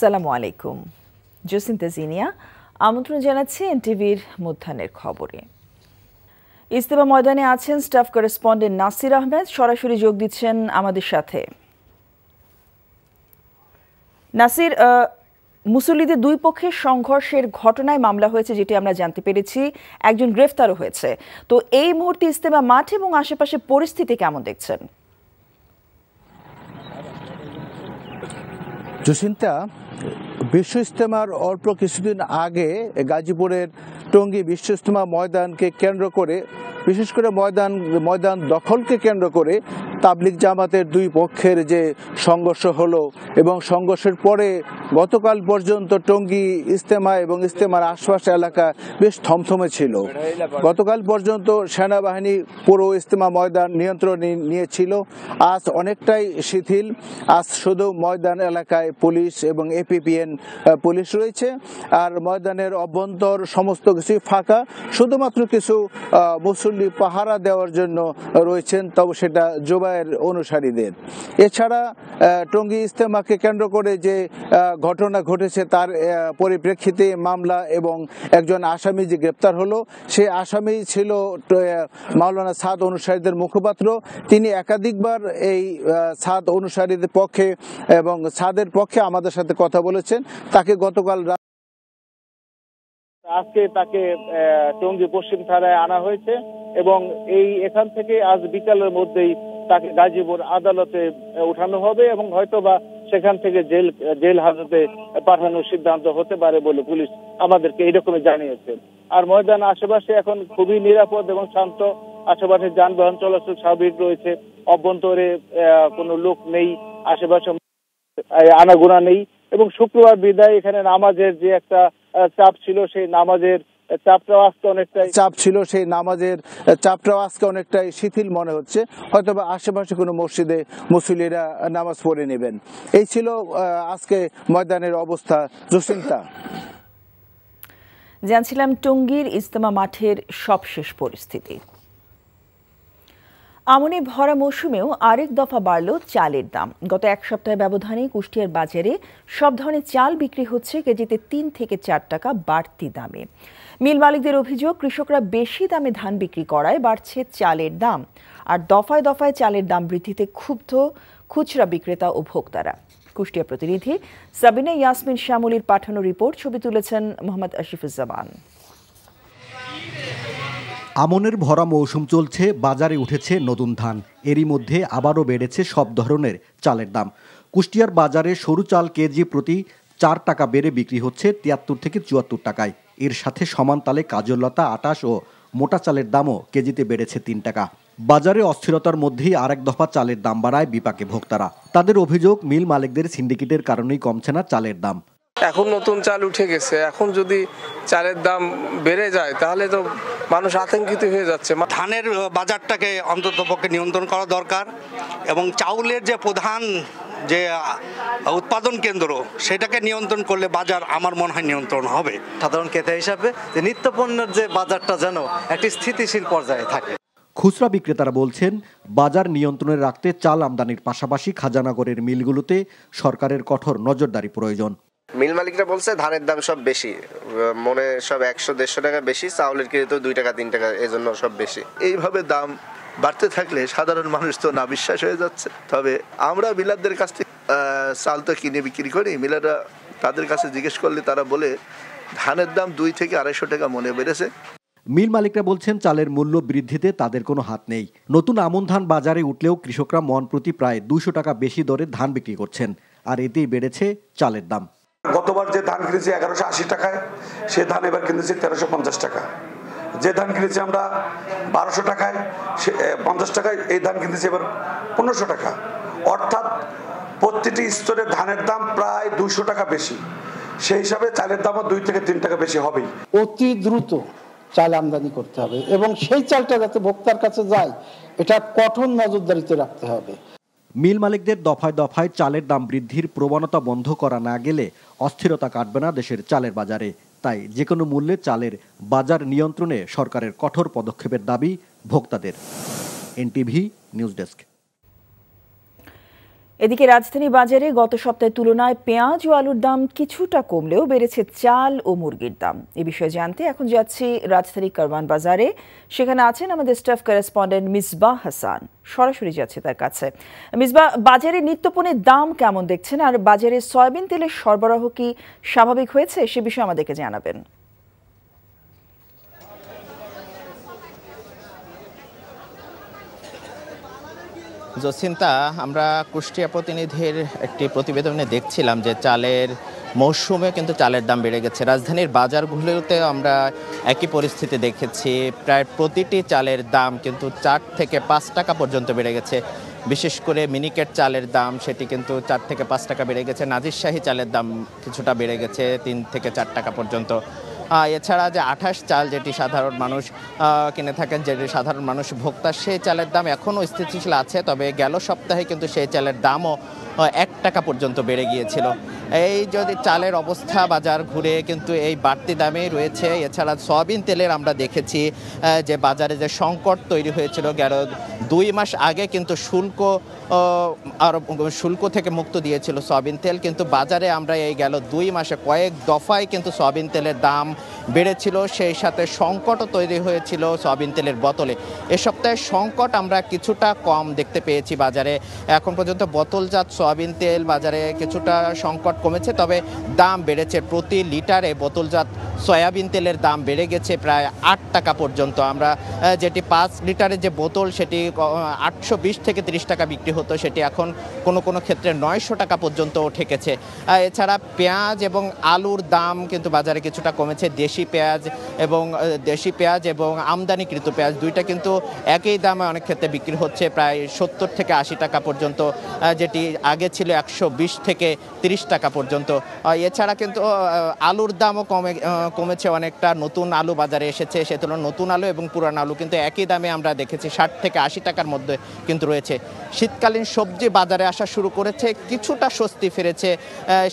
আসসালামু আলাইকুম। জসিন্তা জিনিয়া আমন্ত্রণ জানাচ্ছি এনটিভির মধ্যাহ্নের খবরে। ইজতেমা ময়দানে আছেন স্টাফ করেসপন্ডেন্ট নাসির আহমেদ, সরাসরি যোগ দিচ্ছেন আমাদের সাথে। নাসির, মুসল্লিদের দুই পক্ষের সংঘর্ষের ঘটনায় মামলা হয়েছে যেটি আমরা জানতে পেরেছি, একজন গ্রেফতারও হয়েছে। তো এই মুহূর্তে ইজতেমা মাঠ এবং আশেপাশে পরিস্থিতি কেমন দেখছেন? জসিন্তা, বিশ্ব ইজতেমার অল্প কিছুদিন আগে গাজীপুরের টঙ্গী বিশ্ব ইজতেমা ময়দানকে কেন্দ্র করে, বিশেষ করে ময়দান দখলকে কেন্দ্র করে তাবলিগ জামাতের দুই পক্ষের যে সংঘর্ষ হলো এবং সংঘর্ষের পরে গতকাল পর্যন্ত টঙ্গী ইজতেমা এবং ইজতেমার আশপাশ এলাকা বেশ থমথমে ছিল। গতকাল পর্যন্ত সেনাবাহিনী পুরো ইজতেমা ময়দান নিয়ন্ত্রণে নিয়েছিল। আজ অনেকটাই শিথিল। আজ শুধু ময়দান এলাকায় পুলিশ এবং এপিপিএন পুলিশ রয়েছে, আর ময়দানের অভ্যন্তর সমস্ত কিছুই ফাঁকা। শুধুমাত্র কিছু মুসল্লি পাহারা দেওয়ার জন্য রয়েছেন, তবে সেটা জুবায়ের অনুসারীদের। এছাড়া টঙ্গী ইজতেমাকে কেন্দ্র করে যে ঘটনা ঘটেছে তার পরিপ্রেক্ষিতে মামলা এবং একজন আসামি যে গ্রেপ্তার হলো, সে আসামি ছিল মাওলানা সাদ অনুসারীদের মুখপাত্র। তিনি একাধিকবার এই সাদ অনুসারীদের পক্ষে এবং সাদের পক্ষে আমাদের সাথে কথা বলেছেন। তাকে গতকাল আজকে তাকে টঙ্গী পশ্চিম থানায় আনা হয়েছে এবং এখান থেকে আজ বিকালের মধ্যেই তাকে গাজীপুর আদালতে উঠানো হবে এবং হয়তোবা সেখান থেকে জেল হাজতে পাঠানোর সিদ্ধান্ত হতে পারে বলে পুলিশ আমাদেরকে এইরকমই জানিয়েছে। আর ময়দান আশেপাশে এখন খুবই নিরাপদ এবং শান্ত। আশেপাশে যানবাহন চলাচল স্বাভাবিক রয়েছে, অভ্যন্তরে কোনো লোক নেই, আশেপাশে আনাগোনা নেই এবং শুক্রবার বিদায় এখানে নামাজের যে একটা চাপ ছিল, সেই নামাজের চাপটাও আজকে অনেকটাই শিথিল মনে হচ্ছে। হয়তোবা আশেপাশে কোনো মসজিদে মুসল্লিরা নামাজ পড়ে নেবেন। এই ছিল আজকে ময়দানের অবস্থা। জসিন্তা, জানছিলাম টঙ্গীর ইজতেমা মাঠের সবশেষ পরিস্থিতি। আমনে ভরা মৌসুমেও আরেক দফা বাড়ল চালের দাম। গত এক সপ্তাহের ব্যবধানে কুষ্টিয়ার বাজারে সব ধরনের চাল বিক্রি হচ্ছে কেজিতে ৩ থেকে ৪ টাকা বাড়তি দামে। মিল মালিকদের অভিযোগ, কৃষকরা বেশি দামে ধান বিক্রি করায় বাড়ছে চালের দাম। আর দফায় দফায় চালের দাম বৃদ্ধিতে ক্ষুব্ধ খুচরা বিক্রেতা ও ভোক্তারা। কুষ্টিয়া প্রতিনিধি সাবিনা ইয়াসমিন শ্যামলীর পাঠানো রিপোর্ট, ছবি তুলেছেন মোহাম্মদ আশিফুজ্জামান। আমনের ভরা মৌসুম চলছে, বাজারে উঠেছে নতুন ধান। এরই মধ্যে আবারও বেড়েছে সব ধরনের চালের দাম। কুষ্টিয়ার বাজারে সরু চাল কেজি প্রতি ৪ টাকা বেড়ে বিক্রি হচ্ছে ৭৩ থেকে ৭৪ টাকায়। এর সাথে সমান তালে কাজললতা, আটাশ ও মোটা চালের দামও কেজিতে বেড়েছে ৩ টাকা। বাজারে অস্থিরতার মধ্যেই আরেক দফা চালের দাম বাড়ায় বিপাকে ভোক্তারা। তাদের অভিযোগ, মিল মালিকদের সিন্ডিকেটের কারণেই কমছে না চালের দাম। এখন নতুন চাল উঠে গেছে, এখন যদি চালের দাম বেড়ে যায় তাহলে তো মানুষ আতঙ্কিত হয়ে যাচ্ছে। ধানের বাজারটাকে অন্ততপক্ষে নিয়ন্ত্রণ করা দরকার এবং চাউলের যে প্রধান যে উৎপাদন কেন্দ্র সেটাকে নিয়ন্ত্রণ করলে বাজার আমার মনে হয় নিয়ন্ত্রণ হবে। সাধারণ ক্রেতা হিসাবে যে নিত্য পণ্যের যে বাজারটা যেন একটি স্থিতিশীল পর্যায়ে থাকে। খুচরা বিক্রেতারা বলছেন, বাজার নিয়ন্ত্রণে রাখতে চাল আমদানির পাশাপাশি খাজানাগরের মিলগুলোতে সরকারের কঠোর নজরদারি প্রয়োজন। মিল মালিকরা বলছে ধানের দাম সব বেশি, মনে সব ১০০-১৫০ টাকা বেশি, চাউলের কেজি তো ২ টাকা ৩ টাকা, এজন্য সব বেশি। এইভাবে দাম বাড়তে থাকলে সাধারণ মানুষ তো না বিশ্বাস হয়ে যাচ্ছে। তবে আমরা মিলারদের কাছ থেকে চাল তো কিনে বিক্রি করি, মিলাররা তাদের কাছে জিজ্ঞেস করলে তারা বলে ধানের দাম ২ থেকে ২৫০ টাকা মনে বেড়েছে। মিল মালিকরা বলছেন, চালের মূল্য বৃদ্ধিতে তাদের কোনো হাত নেই। নতুন আমন ধান বাজারে উঠলেও কৃষকরা মন প্রতি প্রায় ২০০ টাকা বেশি দরে ধান বিক্রি করছেন, আর এতেই বেড়েছে চালের দাম। গতবার যে ধান কিনেছি ১১৮০ টাকায়, সে ধান এবার কিনেছি ১৩৫০ টাকা। যে ধান কিনেছি আমরা ১২০০ টাকায়, ৫০ টাকায়, এই ধান কিনেছি এবার ১৫০০ টাকা। অর্থাৎ প্রতিটি স্তরে ধানের দাম প্রায় ২০০ টাকা বেশি। সেই হিসাবে চালের দামও ২ থেকে ৩ টাকা বেশি হবেই। অতি দ্রুত চাল আমদানি করতে হবে এবং সেই চালটা যাতে ভোক্তার কাছে যায়, এটা কঠোর নজরদারিতে রাখতে হবে। মিল মালিকদের দফায় দফায় চালের দাম বৃদ্ধির প্রবণতা বন্ধ করা না গেলে অস্থিরতা কাটবে না দেশের চালের বাজারে। তাই যে কোনো মূল্যে চালের বাজার নিয়ন্ত্রণে সরকারের কঠোর পদক্ষেপের দাবি ভোক্তাদের। NTV news desk. এদিকে রাজধানী বাজারে গত সপ্তাহের তুলনায় পেঁয়াজ ও আলুর দাম কিছুটা কমলেও বেড়েছে চাল ও মুরগির দাম। এ বিষয়ে জানতে এখন যাচ্ছি রাজধানী কারওয়ান বাজারে। সেখানে আছেন আমাদের স্টাফ করেসপন্ডেন্ট মিসবাহ হাসান। সরাসরি যাচ্ছে তার কাছে। মিসবাহ, বাজারে নিত্যপণ্যের দাম কেমন দেখছেন, আর বাজারে সয়াবিন তেলের সরবরাহ কি স্বাভাবিক হয়েছে, সে বিষয়ে আমাদেরকে জানাবেন। জসিন্তা, আমরা কুষ্টিয়া প্রতিনিধির একটি প্রতিবেদনে দেখছিলাম যে চালের মৌসুমে কিন্তু চালের দাম বেড়ে গেছে। রাজধানীর বাজারগুলোতে আমরা একই পরিস্থিতি দেখেছি, প্রায় প্রতিটি চালের দাম কিন্তু 4 থেকে 5 টাকা পর্যন্ত বেড়ে গেছে। বিশেষ করে মিনিকেট চালের দাম সেটি কিন্তু 4 থেকে 5 টাকা বেড়ে গেছে। নাজিরশাহী চালের দাম কিছুটা বেড়ে গেছে 3 থেকে 4 টাকা পর্যন্ত। এছাড়া যে 28 চাল যেটি সাধারণ মানুষ কিনে থাকেন, যেটি সাধারণ মানুষ ভোক্তা, সেই চালের দাম এখনও স্থিতিশীল আছে। তবে গেল সপ্তাহে কিন্তু সেই চালের দামও 1 টাকা পর্যন্ত বেড়ে গিয়েছিল। এই যদি চালের অবস্থা বাজার ঘুরে কিন্তু এই বাড়তি দামেই রয়েছে। এছাড়া সয়াবিন তেলের আমরা দেখেছি যে বাজারে যে সংকট তৈরি হয়েছিল গেল 2 মাস আগে, কিন্তু শুল্ক থেকে মুক্ত দিয়েছিল সয়াবিন তেল, কিন্তু বাজারে আমরা এই গেল 2 মাসে কয়েক দফায় কিন্তু সয়াবিন তেলের দাম বেড়েছিল। সেই সাথে সংকটও তৈরি হয়েছিল সয়াবিন তেলের বোতলে। এ সপ্তাহে সংকট আমরা কিছুটা কম দেখতে পেয়েছি বাজারে। এখন পর্যন্ত বোতলজাত সয়াবিন তেল বাজারে কিছুটা সংকট কমেছে, তবে দাম বেড়েছে। প্রতি লিটারে বোতলজাত সয়াবিন তেলের দাম বেড়ে গেছে প্রায় 8 টাকা পর্যন্ত। আমরা যেটি 5 লিটারের যে বোতল সেটি 820 থেকে 30 টাকা বিক্রি হতো, সেটি এখন কোনো ক্ষেত্রে 900 টাকা পর্যন্ত ঠেকেছে। এছাড়া পেঁয়াজ এবং আলুর দাম কিন্তু বাজারে কিছুটা কমেছে। দেশি পেঁয়াজ এবং আমদানিকৃত পেঁয়াজ দুইটা কিন্তু একই দামে অনেক ক্ষেত্রে বিক্রি হচ্ছে, প্রায় 70 থেকে 80 টাকা পর্যন্ত, যেটি আগে ছিল 120 থেকে 30 টাকা পর্যন্ত। এছাড়া কিন্তু আলুর দামও কমেছে অনেকটা। নতুন আলু বাজারে এসেছে, সে তুলনায় নতুন আলু এবং পুরান আলু কিন্তু একই দামে আমরা দেখেছি 60 থেকে 80 টাকার মধ্যে কিন্তু রয়েছে। শীতকালীন সবজি বাজারে আসা শুরু করেছে, কিছুটা স্বস্তি ফিরেছে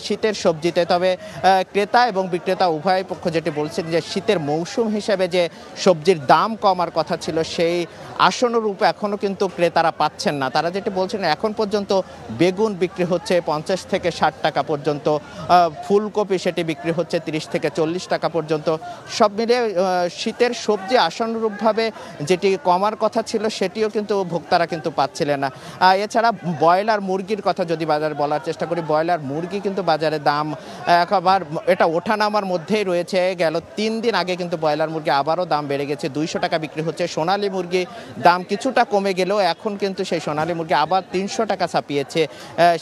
শীতের সবজিতে। তবে ক্রেতা এবং বিক্রেতা উভয় পক্ষ যেটি বলছেন যে শীতের মৌসুম হিসেবে যে সবজির দাম কমার কথা ছিল সেই আসনরূপ এখনও কিন্তু ক্রেতারা পাচ্ছেন না। তারা যেটি বলছেন, এখন পর্যন্ত বেগুন বিক্রি হচ্ছে 50 থেকে 60 টাকা পর্যন্ত, ফুলকপি সেটি বিক্রি হচ্ছে 30 থেকে 40 টাকা পর্যন্ত। সব মিলিয়ে শীতের সবজি আসনরূপভাবে যেটি কমার কথা ছিল সেটিও কিন্তু ভোক্তারা কিন্তু পাচ্ছিলেন না। এছাড়া ব্রয়লার মুরগির কথা যদি বাজারে বলার চেষ্টা করি, ব্রয়লার মুরগি কিন্তু বাজারে দাম একবার এটা ওঠানামার মধ্যেই রয়েছে। গেল 3 দিন আগে কিন্তু ব্রয়লার মুরগি আবারও দাম বেড়ে গেছে, 200 টাকা বিক্রি হচ্ছে। সোনালী মুরগি দাম কিছুটা কমে গেলেও এখন কিন্তু সেই সোনালী মুরগি আবার 300 টাকা ছাপিয়েছে,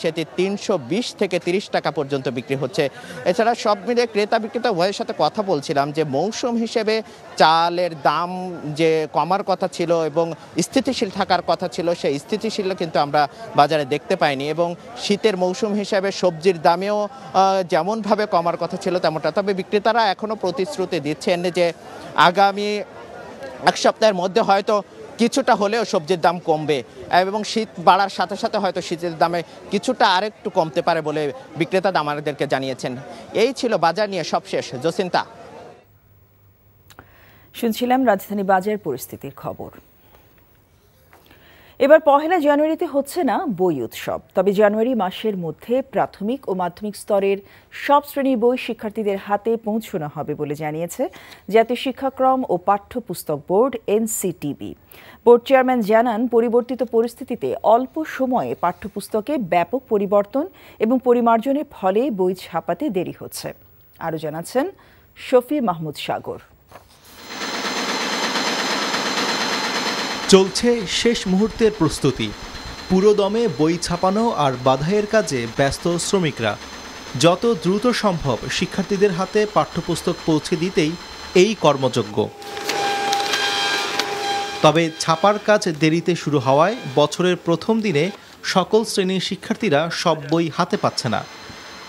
সেটি 320 থেকে 30 টাকা পর্যন্ত বিক্রি হচ্ছে। এছাড়া সব মিলিয়ে ক্রেতা বিক্রেতা উভয়ের সাথে কথা বলছিলাম যে মৌসুম হিসেবে চালের দাম যে কমার কথা ছিল এবং স্থিতিশীল থাকার কথা ছিল, সেই স্থিতিশীল কিন্তু আমরা বাজারে দেখতে পাইনি। এবং শীতের মৌসুম হিসেবে সবজির দামেও যেমনভাবে কমার কথা ছিল তেমনটা। তবে বিক্রেতারা এখনও প্রতিশ্রুতি দিচ্ছেন যে আগামী 1 সপ্তাহের মধ্যে হয়তো কিছুটা হলেও সবজির দাম কমবে এবং শীত বাড়ার সাথে সাথে হয়তো শীতের দামে কিছুটা আরেকটু কমতে পারে বলে বিক্রেতা আমাদেরকে জানিয়েছেন। এই ছিল বাজার নিয়ে সবশেষ। জসিন্তা, শুনছিলাম রাজধানী বাজার পরিস্থিতির খবর। এবার 1 জানুয়ারিতে হচ্ছে না বই উৎসব, তবে জানুয়ারি মাসের মধ্যে প্রাথমিক ও মাধ্যমিক স্তরের সব শ্রেণীর বই শিক্ষার্থীদের হাতে পৌঁছানো হবে বলে জানিয়েছে জাতীয় শিক্ষাক্রম ও পাঠ্যপুস্তক বোর্ড এনসিটিবি। বোর্ড চেয়ারম্যান জানান, পরিবর্তিত পরিস্থিতিতে অল্প সময়ে পাঠ্যপুস্তকে ব্যাপক পরিবর্তন এবং পরিমার্জনের ফলে বই ছাপাতে দেরি হচ্ছে। আরও জানাচ্ছেন শফি মাহমুদ সাগর। চলছে শেষ মুহূর্তের প্রস্তুতি, পুরোদমে বই ছাপানো আর বাধাইয়ের কাজে ব্যস্ত শ্রমিকরা। যত দ্রুত সম্ভব শিক্ষার্থীদের হাতে পাঠ্যপুস্তক পৌঁছে দিতেই এই কর্মযজ্ঞ। তবে ছাপার কাজ দেরিতে শুরু হওয়ায় বছরের প্রথম দিনে সকল শ্রেণীর শিক্ষার্থীরা সব বই হাতে পাচ্ছে না।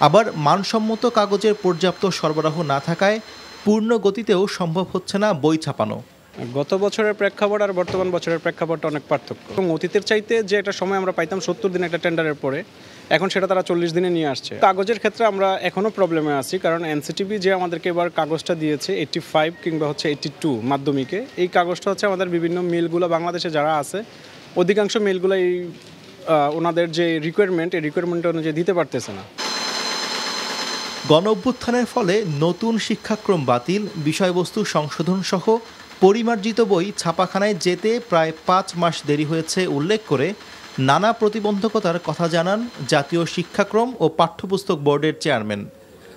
আবার মানসম্মত কাগজের পর্যাপ্ত সরবরাহ না থাকায় পূর্ণ গতিতেও সম্ভব হচ্ছে না বই ছাপানো। গত বছরের প্রেক্ষাপট আর বর্তমান বছরের প্রেক্ষাপটটা অনেক পার্থক্য। এবং অতীতের চাইতে যে একটা সময় আমরা পাইতাম 70 দিন একটা টেন্ডারের পরে, এখন সেটা তারা 40 দিনে নিয়ে আসছে। কাগজের ক্ষেত্রে আমরা এখনও প্রবলেমে আছি, কারণ এনসিটিবি যে আমাদেরকে এবার কাগজটা দিয়েছে 85 কিংবা 82 মাধ্যমিকে, এই কাগজটা আমাদের বিভিন্ন মিলগুলো বাংলাদেশে যারা আছে অধিকাংশ মিলগুলো এই ওনাদের যে রিকোয়ারমেন্ট এই রিকোয়ারমেন্ট অনুযায়ী দিতে পারতেছে না। গণঅভ্যুত্থানের ফলে নতুন শিক্ষাক্রম বাতিল, বিষয়বস্তু সংশোধন সহ পরিমার্জিত বই ছাপাখানায় যেতে প্রায় 5 মাস দেরি হয়েছে উল্লেখ করে নানা প্রতিবন্ধকতার কথা জানান জাতীয় শিক্ষাক্রম ও পাঠ্যপুস্তক বোর্ডের চেয়ারম্যান।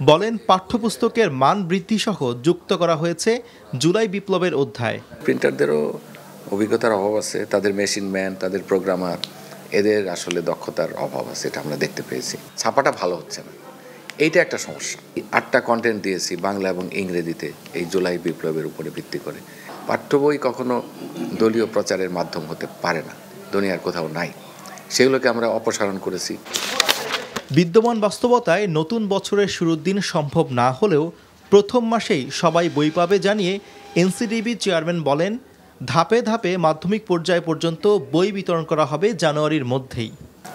বলেন, পাঠ্যপুস্তকের মান বৃদ্ধি সহ যুক্ত করা হয়েছে জুলাই বিপ্লবের অধ্যায়। প্রিন্টারদেরও অভিজ্ঞতার অভাব আছে, তাদের মেশিন ম্যান, তাদের প্রোগ্রামার, এদের আসলে দক্ষতার অভাব আছে, এটা আমরা দেখতে পেয়েছি। ছাপাটা ভালো হচ্ছে না, এইটা একটা সমস্যা। 8টা কন্টেন্ট দিয়েছি বাংলা এবং ইংরেজিতে এই জুলাই বিপ্লবের উপরে ভিত্তি করে। পাঠ্য বই কখনো দলীয় প্রচারের মাধ্যম হতে পারে না, দুনিয়ার কোথাও নাই, সেগুলোকে আমরা অপসারণ করেছি। বিদ্যমান বাস্তবতায় নতুন বছরের শুরুর দিন সম্ভব না হলেও প্রথম মাসেই সবাই বই পাবে জানিয়ে এনসিটিবি চেয়ারম্যান বলেন, ধাপে ধাপে মাধ্যমিক পর্যায় পর্যন্ত বই বিতরণ করা হবে জানুয়ারির মধ্যেই।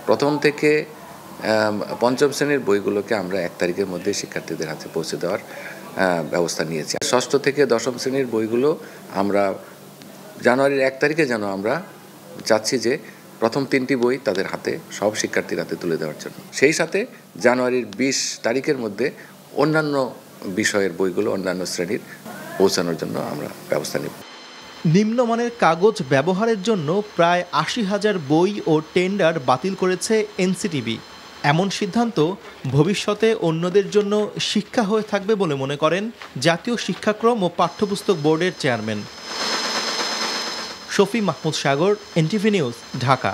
প্রথম থেকে 5ম শ্রেণীর বইগুলোকে আমরা 1 তারিখের মধ্যে শিক্ষার্থীদের হাতে পৌঁছে দেওয়ার ব্যবস্থা নিয়েছি। 6ষ্ঠ থেকে 10ম শ্রেণীর বইগুলো আমরা জানুয়ারির 1 তারিখে যেন আমরা চাচ্ছি যে প্রথম 3টি বই তাদের হাতে, সব শিক্ষার্থীর হাতে তুলে দেওয়ার জন্য। সেই সাথে জানুয়ারির 20 তারিখের মধ্যে অন্যান্য বিষয়ের বইগুলো অন্যান্য শ্রেণীর পৌঁছানোর জন্য আমরা ব্যবস্থা নেব। নিম্নমানের কাগজ ব্যবহারের জন্য প্রায় 80,000 বই ও টেন্ডার বাতিল করেছে এনসিটিবি। এমন সিদ্ধান্ত ভবিষ্যতে অন্যদের জন্য শিক্ষা হয়ে থাকবে বলে মনে করেন জাতীয় শিক্ষাক্রম ও পাঠ্যপুস্তক বোর্ডের চেয়ারম্যান। শফি মাহমুদ সাগর, এনটিভি নিউজ, ঢাকা।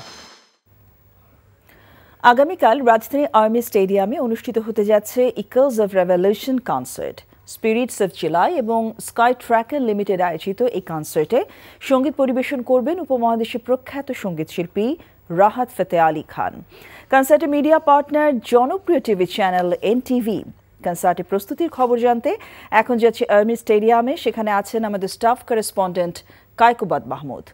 আগামীকাল রাজধানী আর্মি স্টেডিয়ামে অনুষ্ঠিত হতে যাচ্ছে echoes of revolution concert. Spirits of July এবং স্কাই ট্র্যাকার লিমিটেড আয়োজিত এই কনসার্টে সঙ্গীত পরিবেশন করবেন উপমহাদেশের প্রখ্যাত সঙ্গীতশিল্পী রাহাত ফতে আলী খান। কনসার্টে মিডিয়া পার্টনার জনপ্রিয় টিভি চ্যানেল এনটিভি। কনসার্টের প্রস্তুতির খবর জানতে এখন যাচ্ছে আর্মি স্টেডিয়ামে, সেখানে আছেন আমাদের স্টাফ করেসপন্ডেন্ট কায়কোবাদ মাহমুদ।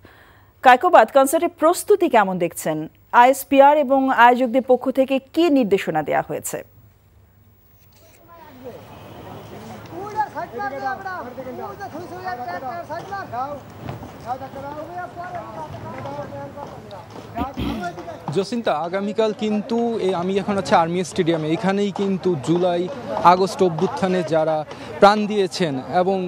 কায়কোবাদ, কনসার্টের প্রস্তুতি কেমন দেখছেন? আইএসপিআর এবং আয়োজকদের পক্ষ থেকে কি নির্দেশনা দেওয়া হয়েছে? জসিন্তা, আগামীকাল কিন্তু আমি এখন আছি আর্মি স্টেডিয়ামে। এখানেই কিন্তু জুলাই আগস্ট অভ্যুত্থানে যারা প্রাণ দিয়েছেন এবং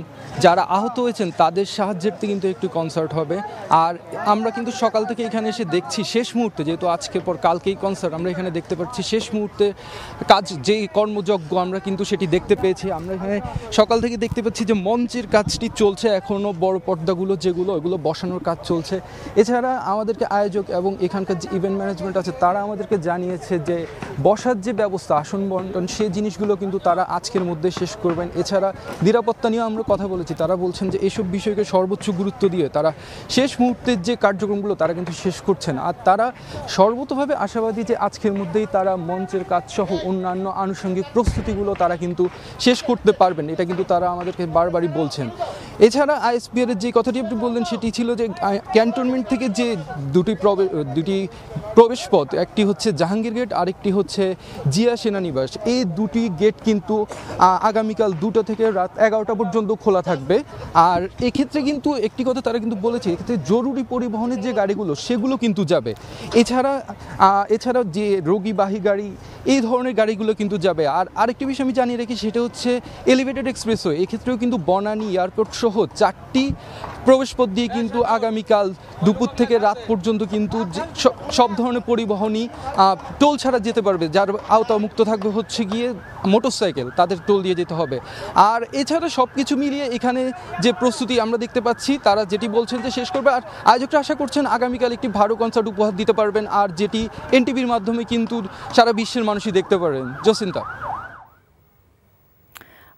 যারা আহত হয়েছেন তাদের সাহায্যার্থে কিন্তু একটু কনসার্ট হবে। আর আমরা কিন্তু সকাল থেকে এখানে এসে দেখছি শেষ মুহূর্তে, যেহেতু আজকের পর কালকেই কনসার্ট, আমরা এখানে দেখতে পাচ্ছি শেষ মুহূর্তে কাজ, যে কর্মযজ্ঞ আমরা কিন্তু সেটি দেখতে পেয়েছি। আমরা এখানে সকাল থেকে দেখতে পাচ্ছি যে মঞ্চের কাজটি চলছে, এখনও বড় পর্দাগুলো যেগুলো ওগুলো বসানোর কাজ চলছে। এছাড়া আমাদেরকে আয়োজক এবং এখানকার যে ইভেন্ট ম্যানেজমেন্ট আছে তারা আমাদেরকে জানিয়েছে যে বসার যে ব্যবস্থা, আসন বন্টন, সেই জিনিসগুলো কিন্তু তারা আজকের মধ্যে শেষ করবেন। এছাড়া নিরাপত্তা নিয়েও আমরা কথা বলেছি, তারা বলছেন যে এসব বিষয়কে সর্বোচ্চ গুরুত্ব দিয়ে তারা শেষ মুহূর্তের যে কার্যক্রমগুলো তারা কিন্তু শেষ করছেন। আর তারা সর্বতভাবে আশাবাদী যে আজকের মধ্যেই তারা মঞ্চের কাজ সহ অন্যান্য আনুষঙ্গিক প্রস্তুতিগুলো তারা কিন্তু শেষ করতে পারবেন, এটা কিন্তু তারা আমাদেরকে বারবারই বলছেন। এছাড়া আইএসপিআর এর যে কথাটি আপনি বললেন সেটি ছিল যে ক্যান্টনমেন্ট থেকে যে দুটি প্রবেশ পথ, একটি হচ্ছে জাহাঙ্গীর গেট, আরেকটি হচ্ছে জিয়া সেনানিবাস, এই দুটি গেট কিন্তু আগামীকাল 2টা থেকে রাত 11টা পর্যন্ত খোলা থাকবে। আর এক্ষেত্রে কিন্তু একটি কথা তারা কিন্তু বলেছে, এক্ষেত্রে জরুরি পরিবহনের যে গাড়িগুলো সেগুলো কিন্তু যাবে। এছাড়া যে রোগীবাহী গাড়ি, এই ধরনের গাড়িগুলো কিন্তু যাবে। আর আরেকটি বিষয় আমি জানিয়ে রাখি, সেটা হচ্ছে এলিভেটেড এক্সপ্রেসওয়ে, এক্ষেত্রেও কিন্তু বনানী এয়ারপোর্ট সহ 4টি প্রবেশপথ দিয়ে কিন্তু আগামীকাল দুপুর থেকে রাত পর্যন্ত কিন্তু সব ধরনের পরিবহনই টোল ছাড়া যেতে পারবে। যার আওতামুক্ত থাকবে হচ্ছে গিয়ে মোটরসাইকেল, তাদের টোল দিয়ে যেতে হবে। আর এছাড়া সব কিছু মিলিয়ে এখানে যে প্রস্তুতি আমরা দেখতে পাচ্ছি, তারা যেটি বলছেন যে শেষ করবে। আর আয়োজকরা আশা করছেন আগামীকাল একটি ভালো কনসার্ট উপহার দিতে পারবেন, আর যেটি এনটিভির মাধ্যমে কিন্তু সারা বিশ্বের মানুষই দেখতে পারেন। জসিন্তা,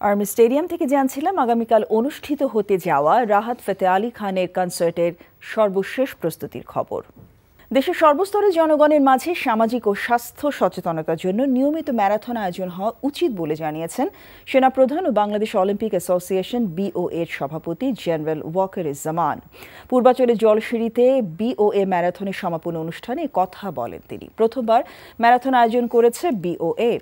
আর্মি স্টেডিয়াম থেকে জানছিলাম আগামীকাল অনুষ্ঠিত হতে যাওয়া রাহাত ফতে আলী খানের কনসার্টের সর্বশেষ প্রস্তুতির খবর। দেশের সর্বস্তরের জনগণের মাঝে সামাজিক ও স্বাস্থ্য সচেতনতার জন্য নিয়মিত ম্যারাথন আয়োজন হওয়া উচিত বলে জানিয়েছেন সেনাপ্রধান ও বাংলাদেশ অলিম্পিক অ্যাসোসিয়েশন বিওএ এর সভাপতি জেনারেল ওয়াকারুজ্জামান। পূর্বাচলের জলসিঁড়িতে বিওএ ম্যারাথনের সমাপন অনুষ্ঠানে কথা বলেন তিনি। প্রথমবার ম্যারাথন আয়োজন করেছে বিওএ।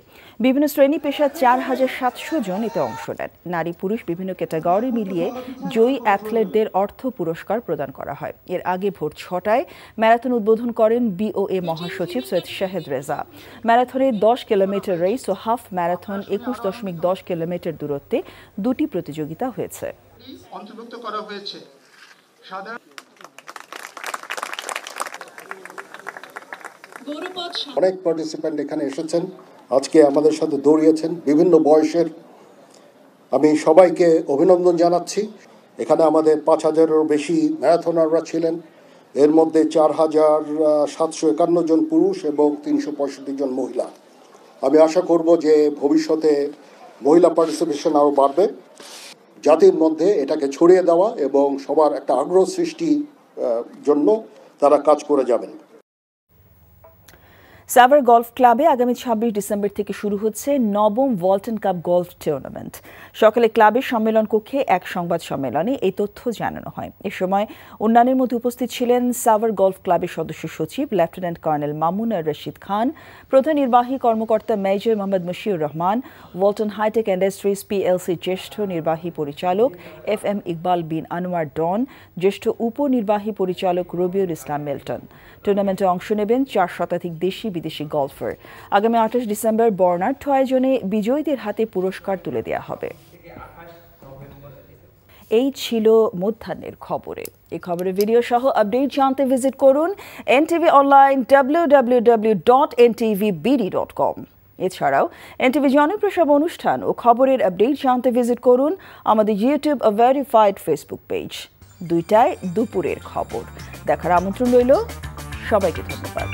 বিভিন্ন শ্রেণী পেশার 4,700 জন এতে অংশ নেন। নারী পুরুষ বিভিন্ন ক্যাটাগরি মিলিয়ে জয়ী অ্যাথলেটদের অর্থ পুরস্কার প্রদান করা হয়। এর আগে ভোর 6টায় ম্যারাথন উদ্বোধন উদ্বোধন করেন বিওএ মহাসচিব সৈয়দ শাহেদ রেজা। ম্যারাথনে 10 কিলোমিটার রেস ও হাফ ম্যারাথন 21.10 কিলোমিটার দূরত্বে দুটি প্রতিযোগিতা হয়েছে। অন্তর্ভুক্ত করা হয়েছে অনেক পার্টিসিপেন্ট এখানে এসেছেন, আজকে আমাদের সাথে দৌড়িয়েছেন বিভিন্ন বয়সের। আমি সবাইকে অভিনন্দন জানাচ্ছি। এখানে আমাদের 5000-এরও বেশি ম্যারাথনাররা ছিলেন, এর মধ্যে 4751 জন পুরুষ এবং 365 জন মহিলা। আমি আশা করব যে ভবিষ্যতে মহিলা পার্টিসিপেশন আরও বাড়বে, জাতির মধ্যে এটাকে ছড়িয়ে দেওয়া এবং সবার একটা আগ্রহ সৃষ্টির জন্য তারা কাজ করে যাবেন। সাভার গলফ ক্লাবে আগামী 26 ডিসেম্বর থেকে শুরু হচ্ছে 9ম ওয়ালটন কাপ গলফ টুর্নামেন্ট। সকালে ক্লাবের সম্মেলন কক্ষে এক সংবাদ সম্মেলনে এই তথ্য জানানো হয়। এ সময় অন্যান্যের মধ্যে উপস্থিত ছিলেন সাভার গলফ ক্লাবের সদস্য সচিব লেফটেন্যান্ট কর্নেল মামুন রশিদ খান, প্রধান নির্বাহী কর্মকর্তা মেজর মোহাম্মদ মশিউর রহমান, ওয়ালটন হাইটেক ইন্ডাস্ট্রিজ পিএলসি জ্যেষ্ঠ নির্বাহী পরিচালক FM ইকবাল বিন আনোয়ার ডন, জ্যেষ্ঠ উপনির্বাহী পরিচালক রবিউল ইসলাম মিল্টন। টুর্নামেন্টে অংশ নেবেন 4 শতাধিক দেশি বিদেশি গলফার। আগামী 28 ডিসেম্বর বর্ণাঢ্য আয়োজনে বিজয়ীদের হাতে পুরস্কার তুলে দেওয়া হবে। এই ছিল মধ্যাহ্নের খবরে। এই খবরের ভিডিও সহ আপডেট জানতে ভিজিট করুন NTV অনলাইন www.ntvbd.com। এছাড়াও NTV জনপ্রিয় সব অনুষ্ঠান ও খবরের আপডেট জানতে ভিজিট করুন আমাদের ইউটিউব ভেরিফাইড ফেসবুক পেজ। 2টায় দুপুরের খবর দেখার আমন্ত্রণ রইল। সবাইকে ধন্যবাদ।